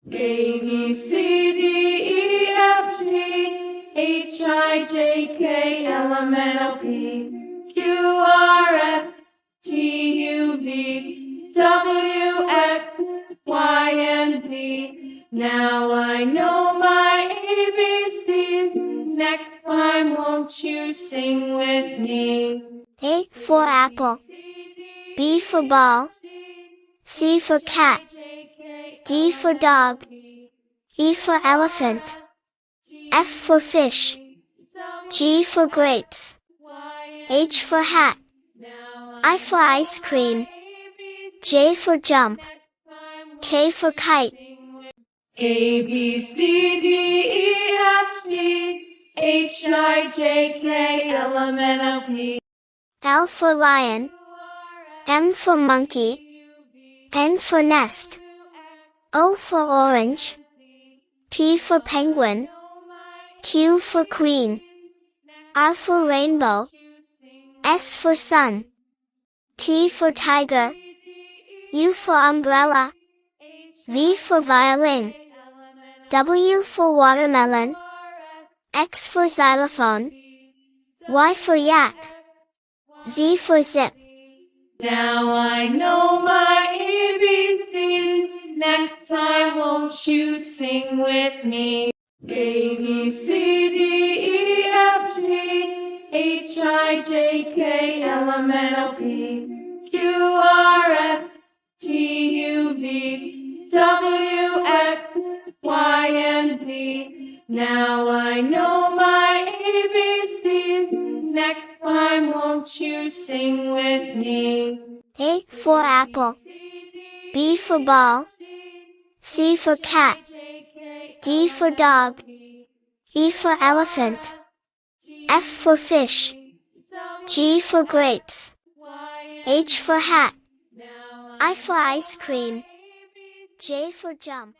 A, B, C, D, E, F, G, H, I, J, K, L, M, N, O, P, Q, R, S, T, U, V, W, X, Y, and Z. Now I know my ABCs. Next time, won't you sing with me? A for apple, B for ball, C for cat, D for dog, E for elephant, F for fish, G for grapes, H for hat, I for ice cream, J for jump, K for kite. A, B, C, D, E, F, G, H, I, J, K, L, M, N, O, P, L for lion, M for monkey, N for nest, O for orange, P for penguin, Q for queen, R for rainbow, S for sun, T for tiger, U for umbrella, V for violin, W for watermelon, X for xylophone, Y for yak, Z for zip. Now I know my ABCs. Next time, won't you sing with me? A, B, C, D, E, F, G, H, I, J, K, L, M, N, O, P, Q, R, S, T, U, V, W, X, Y, and Z. Now I know my ABCs. Next time, won't you sing with me? A for apple, B for ball, C for cat, D for dog, E for elephant, F for fish, G for grapes, H for hat, I for ice cream, J for jump.